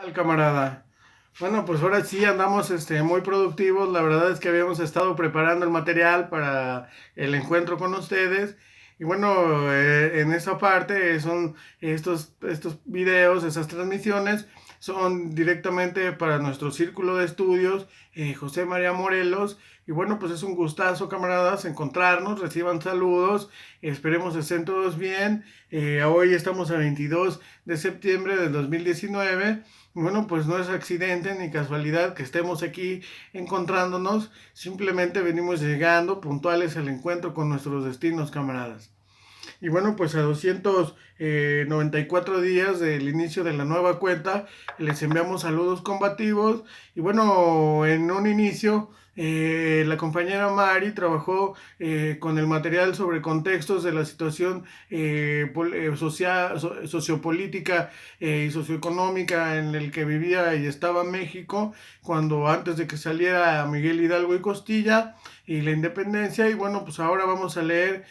Al camarada. Bueno, pues ahora sí andamos muy productivos. La verdad es que habíamos estado preparando el material para el encuentro con ustedes. Y bueno, en esa parte son estos videos, esas transmisiones, son directamente para nuestro círculo de estudios, José María Morelos. Y bueno, pues es un gustazo, camaradas, encontrarnos, reciban saludos, esperemos estén todos bien. Hoy estamos a 22 de septiembre del 2019. Bueno, pues no es accidente ni casualidad que estemos aquí encontrándonos, simplemente venimos llegando puntuales al encuentro con nuestros destinos, camaradas. Y bueno, pues a 294 días del inicio de la nueva cuenta, les enviamos saludos combativos. Y bueno, en un inicio, la compañera Mari trabajó con el material sobre contextos de la situación social, sociopolítica y socioeconómica en el que vivía y estaba México, cuando antes de que saliera Miguel Hidalgo y Costilla y la independencia. Y bueno, pues ahora vamos a leer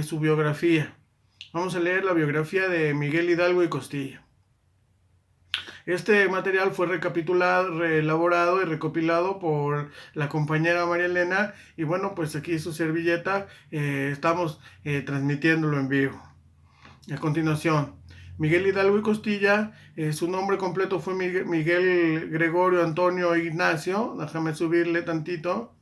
su biografía. Vamos a leer la biografía de Miguel Hidalgo y Costilla. Este material fue recapitulado, reelaborado y recopilado por la compañera María Elena. Y bueno, pues aquí su servilleta, estamos transmitiéndolo en vivo. A continuación, Miguel Hidalgo y Costilla, su nombre completo fue Miguel Gregorio Antonio Ignacio. Déjame subirle tantito.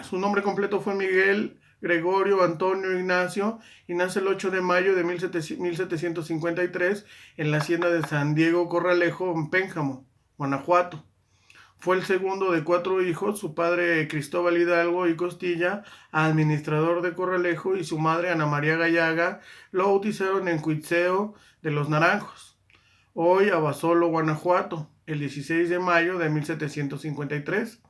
Su nombre completo fue Miguel Gregorio Antonio Ignacio y nace el 8 de mayo de 1753 en la hacienda de San Diego Corralejo, en Pénjamo, Guanajuato. Fue el segundo de 4 hijos, su padre Cristóbal Hidalgo y Costilla, administrador de Corralejo, y su madre Ana María Gallaga, lo bautizaron en Cuitzeo de los Naranjos, hoy Abasolo, Guanajuato, el 16 de mayo de 1753.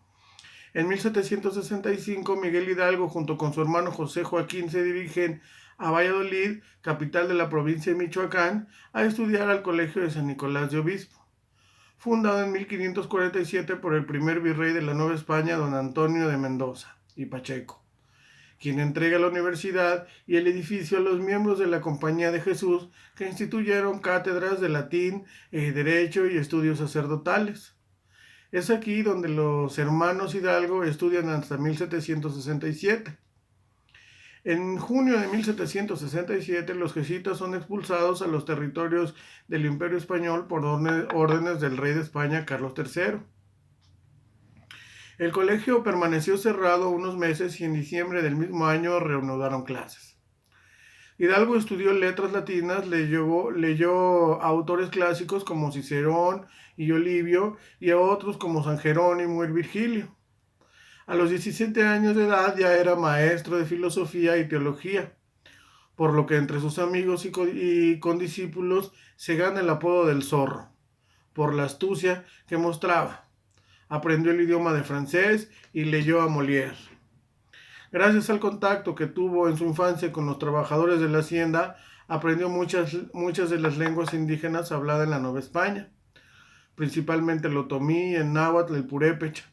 En 1765, Miguel Hidalgo, junto con su hermano José Joaquín, se dirigen a Valladolid, capital de la provincia de Michoacán, a estudiar al Colegio de San Nicolás de Obispo, fundado en 1547 por el primer virrey de la Nueva España, don Antonio de Mendoza y Pacheco, quien entrega la universidad y el edificio a los miembros de la Compañía de Jesús, que instituyeron cátedras de latín, derecho y estudios sacerdotales. Es aquí donde los hermanos Hidalgo estudian hasta 1767. En junio de 1767 los jesuitas son expulsados a los territorios del Imperio Español por órdenes del rey de España, Carlos III. El colegio permaneció cerrado unos meses y en diciembre del mismo año reanudaron clases. Hidalgo estudió letras latinas, leyó a autores clásicos como Cicerón y Olivio y a otros como San Jerónimo y Virgilio. A los 17 años de edad ya era maestro de filosofía y teología, por lo que entre sus amigos y condiscípulos se gana el apodo del zorro, por la astucia que mostraba. Aprendió el idioma de francés y leyó a Molière. Gracias al contacto que tuvo en su infancia con los trabajadores de la hacienda, aprendió muchas de las lenguas indígenas habladas en la Nueva España, principalmente el otomí, el náhuatl, el purépecha,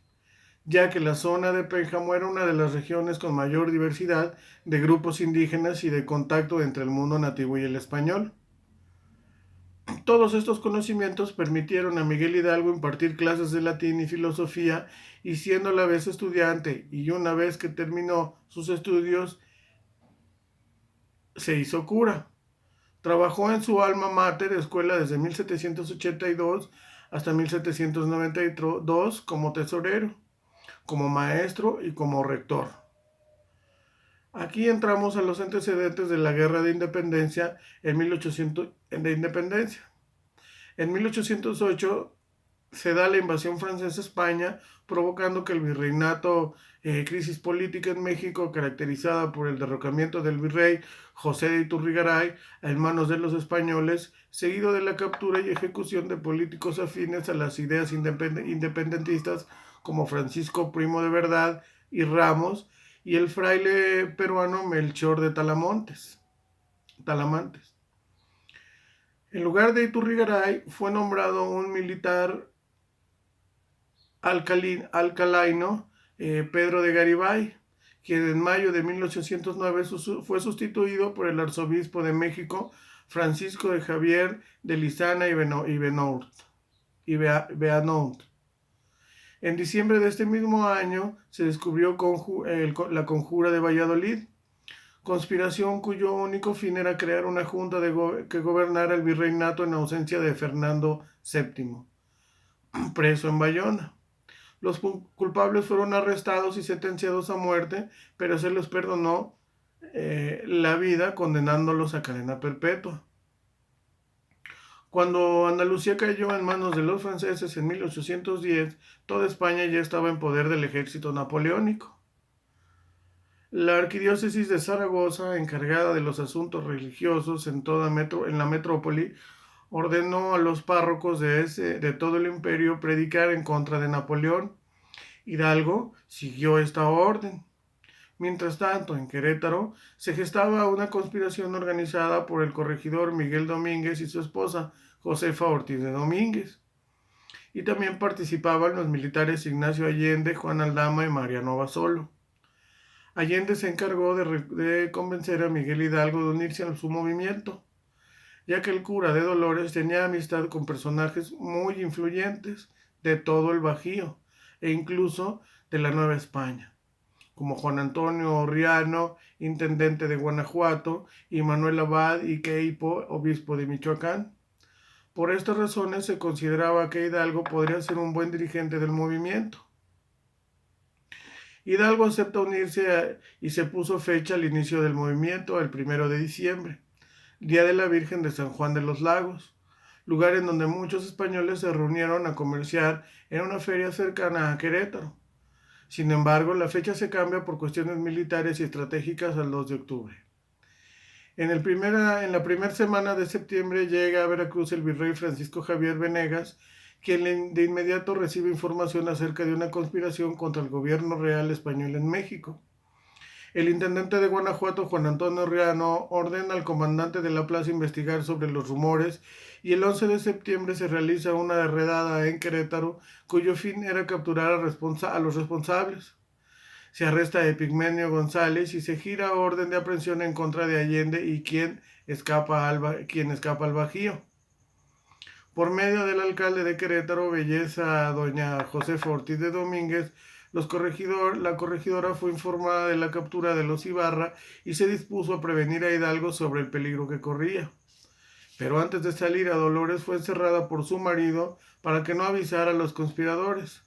ya que la zona de Pénjamo era una de las regiones con mayor diversidad de grupos indígenas y de contacto entre el mundo nativo y el español. Todos estos conocimientos permitieron a Miguel Hidalgo impartir clases de latín y filosofía, y siendo a la vez estudiante y una vez que terminó sus estudios, se hizo cura. Trabajó en su alma mater, escuela, desde 1782 hasta 1792 como tesorero, como maestro y como rector. Aquí entramos a los antecedentes de la Guerra de Independencia en 1808 se da la invasión francesa a España, provocando que el virreinato, crisis política en México, caracterizada por el derrocamiento del virrey José de Iturrigaray en manos de los españoles, seguido de la captura y ejecución de políticos afines a las ideas independentistas como Francisco Primo de Verdad y Ramos, y el fraile peruano Melchor de Talamantes. En lugar de Iturrigaray fue nombrado un militar alcalaino, Pedro de Garibay, quien en mayo de 1809 fue sustituido por el arzobispo de México, Francisco de Javier de Lizana y Beanout. En diciembre de este mismo año se descubrió la conjura de Valladolid, conspiración cuyo único fin era crear una junta que gobernara el virreinato en ausencia de Fernando VII, preso en Bayona. Los culpables fueron arrestados y sentenciados a muerte, pero se les perdonó la vida condenándolos a cadena perpetua. Cuando Andalucía cayó en manos de los franceses en 1810, toda España ya estaba en poder del ejército napoleónico. La arquidiócesis de Zaragoza, encargada de los asuntos religiosos en la metrópoli, ordenó a los párrocos de todo el imperio predicar en contra de Napoleón. Hidalgo siguió esta orden. Mientras tanto, en Querétaro se gestaba una conspiración organizada por el corregidor Miguel Domínguez y su esposa Josefa Ortiz de Domínguez. Y también participaban los militares Ignacio Allende, Juan Aldama y Mariano Basolo. Allende se encargó de convencer a Miguel Hidalgo de unirse a su movimiento, ya que el cura de Dolores tenía amistad con personajes muy influyentes de todo el Bajío e incluso de la Nueva España, como Juan Antonio Orriano, intendente de Guanajuato, y Manuel Abad y Queipo, obispo de Michoacán. Por estas razones se consideraba que Hidalgo podría ser un buen dirigente del movimiento. Hidalgo acepta unirse y se puso fecha al inicio del movimiento, el 1 de diciembre, Día de la Virgen de San Juan de los Lagos, lugar en donde muchos españoles se reunieron a comerciar en una feria cercana a Querétaro. Sin embargo, la fecha se cambia por cuestiones militares y estratégicas al 2 de octubre. En la primera semana de septiembre llega a Veracruz el virrey Francisco Javier Venegas, quien de inmediato recibe información acerca de una conspiración contra el gobierno real español en México. El intendente de Guanajuato, Juan Antonio Riano, ordena al comandante de la plaza investigar sobre los rumores y el 11 de septiembre se realiza una redada en Querétaro cuyo fin era capturar a los responsables. Se arresta a Epigmenio González y se gira orden de aprehensión en contra de Allende y quien escapa al Bajío. Por medio del alcalde de Querétaro, belleza doña Josefa Ortiz de Domínguez, la corregidora fue informada de la captura de los Ibarra y se dispuso a prevenir a Hidalgo sobre el peligro que corría. Pero antes de salir a Dolores fue encerrada por su marido para que no avisara a los conspiradores.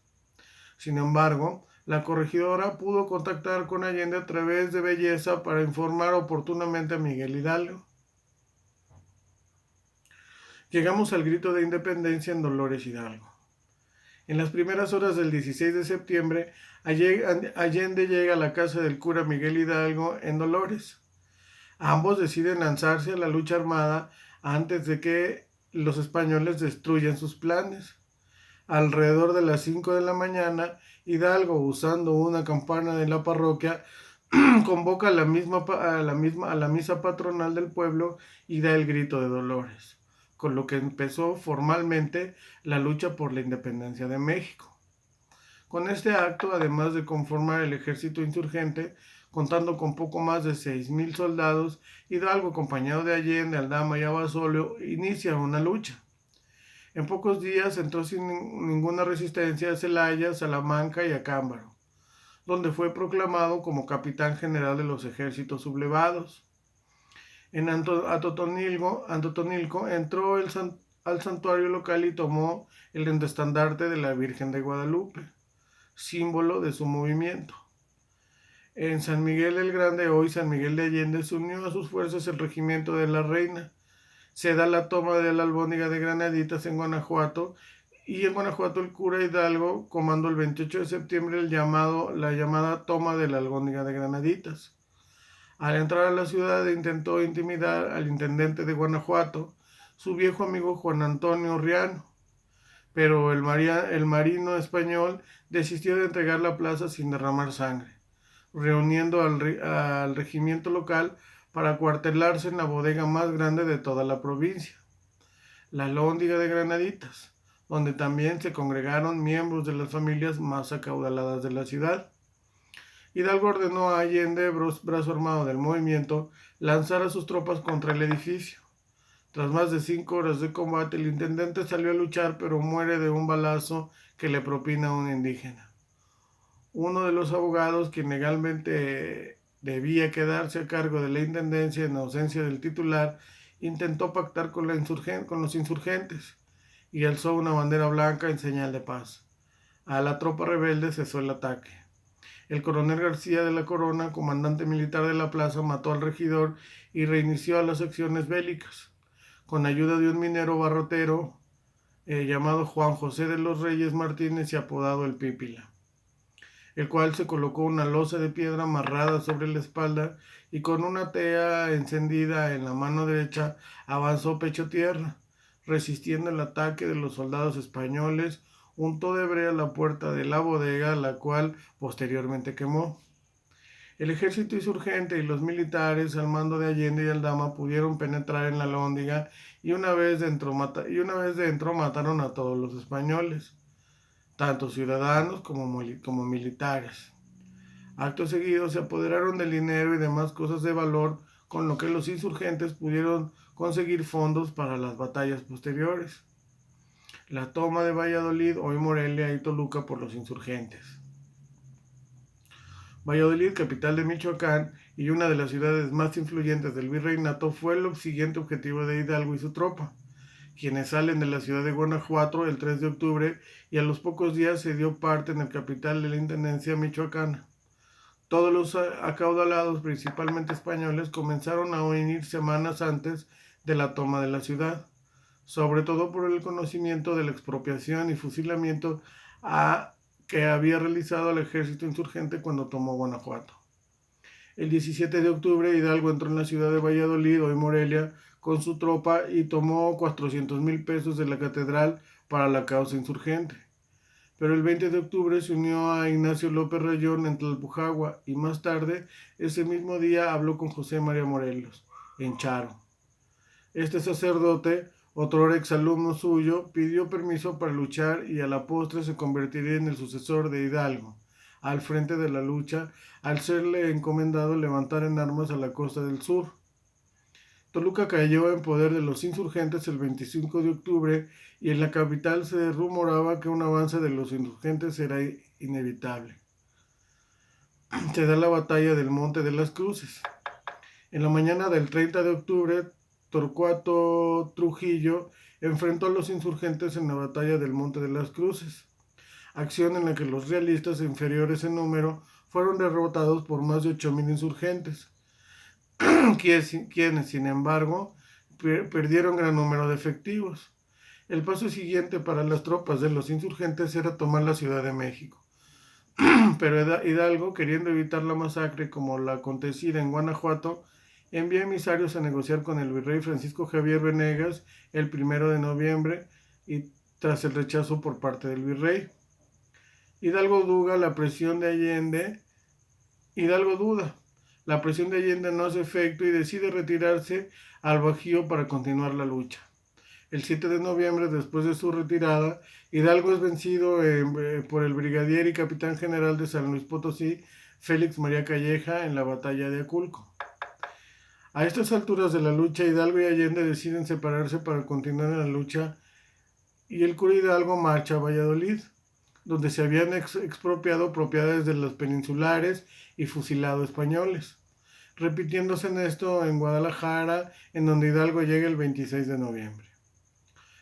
Sin embargo, la corregidora pudo contactar con Allende a través de Belleza para informar oportunamente a Miguel Hidalgo. Llegamos al grito de independencia en Dolores Hidalgo. En las primeras horas del 16 de septiembre, Allende llega a la casa del cura Miguel Hidalgo en Dolores. Ambos deciden lanzarse a la lucha armada antes de que los españoles destruyan sus planes. Alrededor de las 5 de la mañana, Hidalgo, usando una campana de la parroquia, convoca a la misa patronal del pueblo y da el grito de Dolores, con lo que empezó formalmente la lucha por la independencia de México. Con este acto, además de conformar el ejército insurgente, contando con poco más de 6,000 soldados, Hidalgo, acompañado de Allende, Aldama y Abasolo, inicia una lucha. En pocos días entró sin ninguna resistencia a Celaya, Salamanca y Acámbaro, donde fue proclamado como capitán general de los ejércitos sublevados. En Totonilco entró al santuario local y tomó el estandarte de la Virgen de Guadalupe, símbolo de su movimiento. En San Miguel el Grande, hoy San Miguel de Allende, se unió a sus fuerzas el regimiento de la Reina. Se da la toma de la Albóndiga de Granaditas en Guanajuato, y en Guanajuato el cura Hidalgo comandó el 28 de septiembre la llamada toma de la Albóndiga de Granaditas. Al entrar a la ciudad intentó intimidar al intendente de Guanajuato, su viejo amigo Juan Antonio Riano, pero el marino español desistió de entregar la plaza sin derramar sangre, reuniendo al regimiento local para acuartelarse en la bodega más grande de toda la provincia, la Albóndiga de Granaditas, donde también se congregaron miembros de las familias más acaudaladas de la ciudad. Hidalgo ordenó a Allende, brazo armado del movimiento, lanzar a sus tropas contra el edificio. Tras más de 5 horas de combate, el intendente salió a luchar, pero muere de un balazo que le propina un indígena. Uno de los abogados, quien legalmente debía quedarse a cargo de la intendencia en ausencia del titular, intentó pactar con los insurgentes y alzó una bandera blanca en señal de paz. A la tropa rebelde cesó el ataque. El coronel García de la Corona, comandante militar de la plaza, mató al regidor y reinició las acciones bélicas. Con ayuda de un minero barrotero llamado Juan José de los Reyes Martínez y apodado el Pípila, el cual se colocó una losa de piedra amarrada sobre la espalda y con una tea encendida en la mano derecha avanzó pecho tierra, resistiendo el ataque de los soldados españoles, untó de brea la puerta de la bodega, la cual posteriormente quemó. El ejército insurgente y los militares al mando de Allende y Aldama pudieron penetrar en la Alhóndiga y una vez dentro mataron a todos los españoles, tanto ciudadanos como militares. Acto seguido se apoderaron del dinero y demás cosas de valor, con lo que los insurgentes pudieron conseguir fondos para las batallas posteriores. La toma de Valladolid, hoy Morelia y Toluca por los insurgentes. Valladolid, capital de Michoacán y una de las ciudades más influyentes del virreinato, fue el siguiente objetivo de Hidalgo y su tropa, quienes salen de la ciudad de Guanajuato el 3 de octubre y a los pocos días se dio parte en el capital de la intendencia michoacana. Todos los acaudalados, principalmente españoles, comenzaron a unir semanas antes de la toma de la ciudad, sobre todo por el conocimiento de la expropiación y fusilamiento que había realizado el ejército insurgente cuando tomó Guanajuato. El 17 de octubre Hidalgo entró en la ciudad de Valladolid, hoy Morelia, con su tropa y tomó 400,000 pesos de la catedral para la causa insurgente. Pero el 20 de octubre se unió a Ignacio López Rayón en Tlalpujagua y más tarde, ese mismo día, habló con José María Morelos, en Charo. Este sacerdote, otro exalumno suyo, pidió permiso para luchar y a la postre se convertiría en el sucesor de Hidalgo, al frente de la lucha, al serle encomendado levantar en armas a la costa del sur. Toluca cayó en poder de los insurgentes el 25 de octubre y en la capital se rumoraba que un avance de los insurgentes era inevitable. Se da la batalla del Monte de las Cruces. En la mañana del 30 de octubre, Torcuato Trujillo enfrentó a los insurgentes en la batalla del Monte de las Cruces, acción en la que los realistas inferiores en número fueron derrotados por más de 8,000 insurgentes, quienes, sin embargo, perdieron gran número de efectivos. El paso siguiente para las tropas de los insurgentes era tomar la Ciudad de México. Pero Hidalgo, queriendo evitar la masacre como la acontecida en Guanajuato, envía emisarios a negociar con el virrey Francisco Javier Venegas el 1 de noviembre y tras el rechazo por parte del virrey. Hidalgo duda, la presión de Allende no hace efecto y decide retirarse al Bajío para continuar la lucha. El 7 de noviembre, después de su retirada, Hidalgo es vencido por el brigadier y capitán general de San Luis Potosí, Félix María Calleja, en la batalla de Aculco. A estas alturas de la lucha, Hidalgo y Allende deciden separarse para continuar en la lucha y el cura Hidalgo marcha a Valladolid, donde se habían expropiado propiedades de los peninsulares y fusilado españoles, repitiéndose en esto en Guadalajara, en donde Hidalgo llega el 26 de noviembre.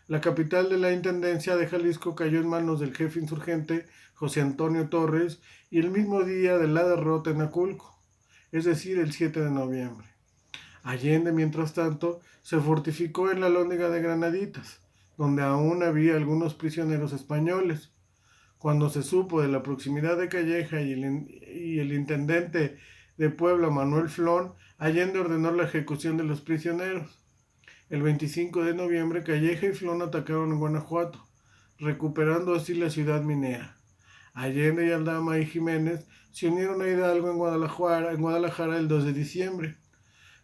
La capital de la Intendencia de Jalisco cayó en manos del jefe insurgente José Antonio Torres y el mismo día de la derrota en Aculco, es decir, el 7 de noviembre. Allende, mientras tanto, se fortificó en la Alhóndiga de Granaditas, donde aún había algunos prisioneros españoles. Cuando se supo de la proximidad de Calleja y el intendente de Puebla, Manuel Flón, Allende ordenó la ejecución de los prisioneros. El 25 de noviembre, Calleja y Flón atacaron en Guanajuato, recuperando así la ciudad minera. Allende y Aldama y Jiménez se unieron a Hidalgo en Guadalajara el 2 de diciembre.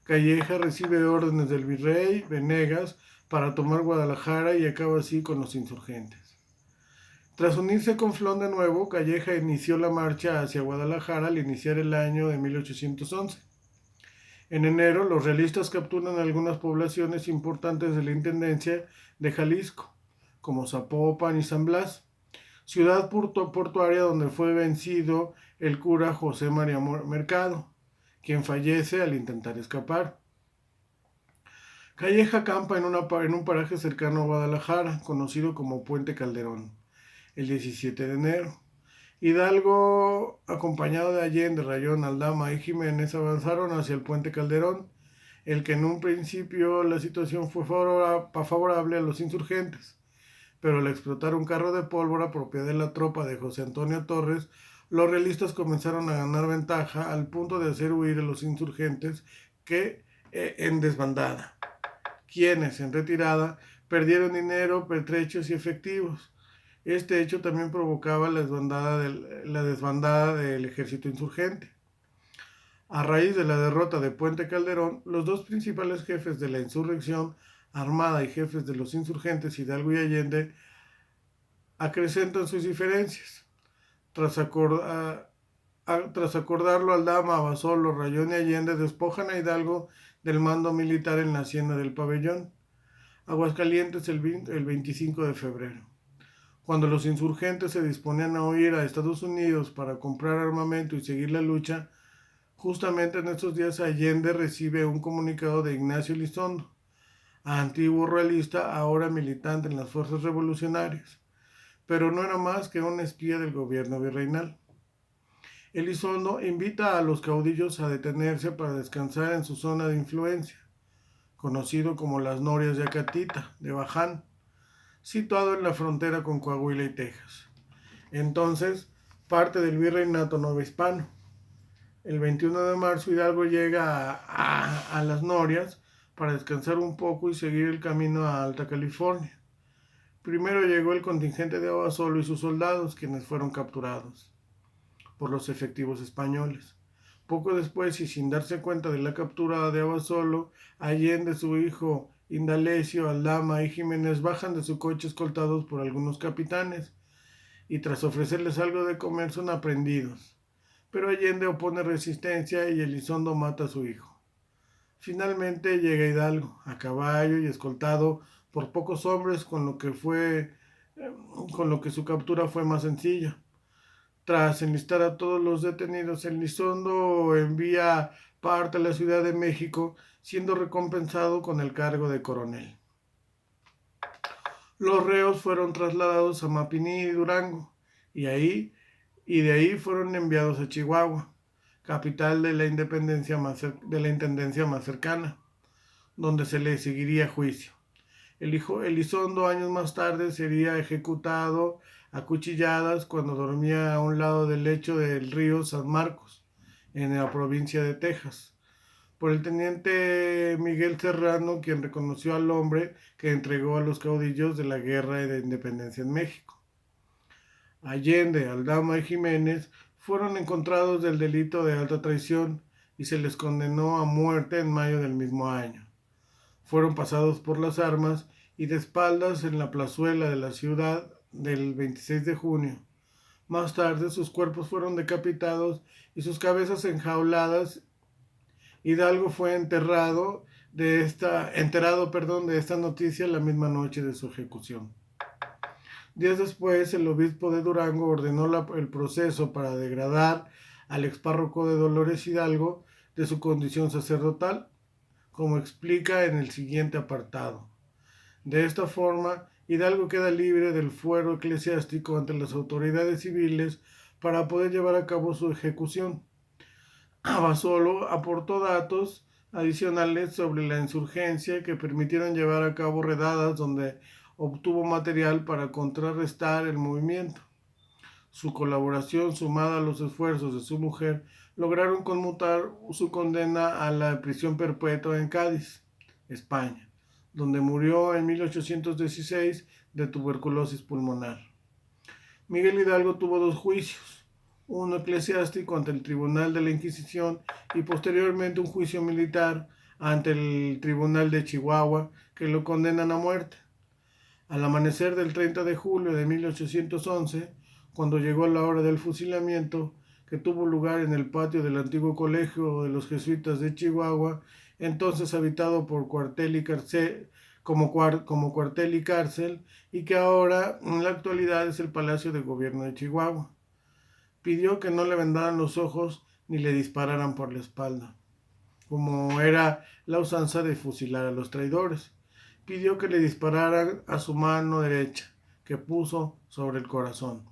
Calleja recibe órdenes del virrey Venegas para tomar Guadalajara y acaba así con los insurgentes. Tras unirse con Flón de nuevo, Calleja inició la marcha hacia Guadalajara al iniciar el año de 1811. En enero, los realistas capturan algunas poblaciones importantes de la Intendencia de Jalisco, como Zapopan y San Blas, ciudad portuaria donde fue vencido el cura José María Mercado, quien fallece al intentar escapar. Calleja acampa en un paraje cercano a Guadalajara, conocido como Puente Calderón, el 17 de enero. Hidalgo, acompañado de Allende, Rayón, Aldama y Jiménez, avanzaron hacia el Puente Calderón, el que en un principio la situación fue favorable a los insurgentes, pero al explotar un carro de pólvora propiedad de la tropa de José Antonio Torres, los realistas comenzaron a ganar ventaja al punto de hacer huir a los insurgentes que en desbandada, quienes en retirada perdieron dinero, pertrechos y efectivos. Este hecho también provocaba la desbandada del ejército insurgente. A raíz de la derrota de Puente Calderón, los dos principales jefes de la insurrección armada y jefes de los insurgentes, Hidalgo y Allende, acrecentan sus diferencias. Tras acordarlo, Aldama, Abasolo, Rayón y Allende despojan a Hidalgo del mando militar en la hacienda del Pabellón, Aguascalientes, el 25 de febrero. Cuando los insurgentes se disponían a huir a Estados Unidos para comprar armamento y seguir la lucha, justamente en estos días Allende recibe un comunicado de Ignacio Elizondo, antiguo realista, ahora militante en las fuerzas revolucionarias, pero no era más que un espía del gobierno virreinal. Elizondo invita a los caudillos a detenerse para descansar en su zona de influencia, conocido como las Norias de Acatita, de Baján, situado en la frontera con Coahuila y Texas. Entonces, parte del virreinato novohispano. El 21 de marzo Hidalgo llega a las Norias para descansar un poco y seguir el camino a Alta California. Primero llegó el contingente de Abasolo y sus soldados, quienes fueron capturados por los efectivos españoles. Poco después, y sin darse cuenta de la captura de Abasolo, Allende, su hijo Indalecio, Aldama y Jiménez bajan de su coche escoltados por algunos capitanes y tras ofrecerles algo de comer son aprendidos. Pero Allende opone resistencia y Elizondo mata a su hijo. Finalmente llega Hidalgo, a caballo y escoltado por pocos hombres, con lo que su captura fue más sencilla. Tras enlistar a todos los detenidos, Elizondo envía parte a la Ciudad de México, siendo recompensado con el cargo de coronel. Los reos fueron trasladados a Mapimí y Durango, y de ahí fueron enviados a Chihuahua, capital de la intendencia más cercana, donde se le seguiría juicio. Elizondo años más tarde sería ejecutado a cuchilladas cuando dormía a un lado del lecho del río San Marcos, en la provincia de Texas, por el teniente Miguel Serrano, quien reconoció al hombre que entregó a los caudillos de la Guerra de Independencia en México. Allende, Aldama y Jiménez fueron encontrados del delito de alta traición y se les condenó a muerte en mayo del mismo año. Fueron pasados por las armas y de espaldas en la plazuela de la ciudad del 26 de junio. Más tarde sus cuerpos fueron decapitados y sus cabezas enjauladas. Hidalgo fue enterado de esta noticia la misma noche de su ejecución. Días después, el obispo de Durango ordenó el proceso para degradar al expárroco de Dolores Hidalgo de su condición sacerdotal, como explica en el siguiente apartado. De esta forma, Hidalgo queda libre del fuero eclesiástico ante las autoridades civiles para poder llevar a cabo su ejecución. Abasolo aportó datos adicionales sobre la insurgencia que permitieron llevar a cabo redadas donde obtuvo material para contrarrestar el movimiento. Su colaboración, sumada a los esfuerzos de su mujer, lograron conmutar su condena a la prisión perpetua en Cádiz, España, donde murió en 1816 de tuberculosis pulmonar. Miguel Hidalgo tuvo dos juicios, uno eclesiástico ante el Tribunal de la Inquisición y posteriormente un juicio militar ante el Tribunal de Chihuahua, que lo condenan a muerte. Al amanecer del 30 de julio de 1811, cuando llegó la hora del fusilamiento, que tuvo lugar en el patio del antiguo colegio de los jesuitas de Chihuahua, entonces habitado por cuartel y cárcel, como cuartel y cárcel, y que ahora en la actualidad es el Palacio de Gobierno de Chihuahua. Pidió que no le vendaran los ojos ni le dispararan por la espalda, como era la usanza de fusilar a los traidores. Pidió que le dispararan a su mano derecha, que puso sobre el corazón.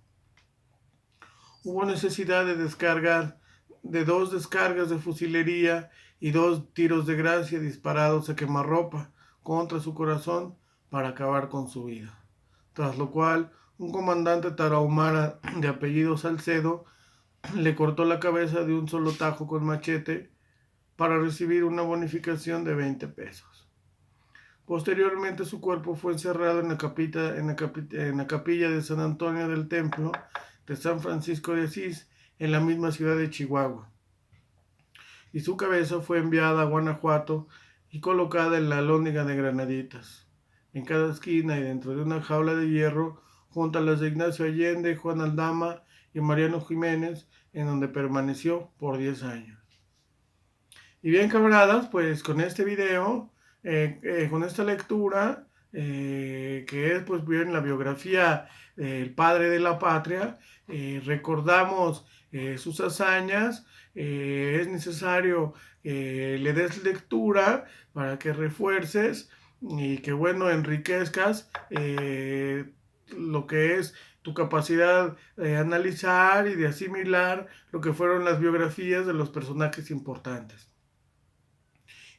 Hubo necesidad de 2 descargas de fusilería y 2 tiros de gracia disparados a quemarropa contra su corazón para acabar con su vida. Tras lo cual, un comandante tarahumara de apellido Salcedo le cortó la cabeza de un solo tajo con machete para recibir una bonificación de 20 pesos. Posteriormente su cuerpo fue encerrado en la capilla de San Antonio del Templo de San Francisco de Asís, en la misma ciudad de Chihuahua. Y su cabeza fue enviada a Guanajuato y colocada en la alhóndiga de granaditas, en cada esquina y dentro de una jaula de hierro, junto a las de Ignacio Allende, Juan Aldama y Mariano Jiménez, en donde permaneció por 10 años. Y bien, camaradas, pues con este video, con esta lectura, que es pues bien la biografía del padre de la patria, recordamos sus hazañas. Es necesario que le des lectura para que refuerces y que, bueno, enriquezcas lo que es tu capacidad de analizar y de asimilar lo que fueron las biografías de los personajes importantes.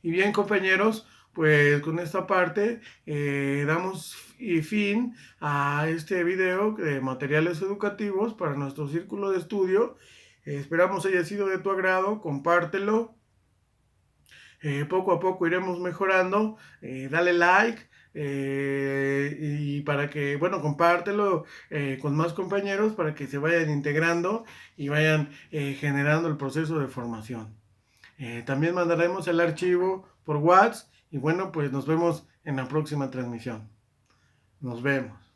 Y bien, compañeros, pues con esta parte damos fin a este video de materiales educativos para nuestro círculo de estudio. Esperamos haya sido de tu agrado, compártelo. Poco a poco iremos mejorando. Dale like. Y para que, bueno, compártelo con más compañeros para que se vayan integrando y vayan generando el proceso de formación. También mandaremos el archivo por WhatsApp y bueno, pues nos vemos en la próxima transmisión. Nos vemos.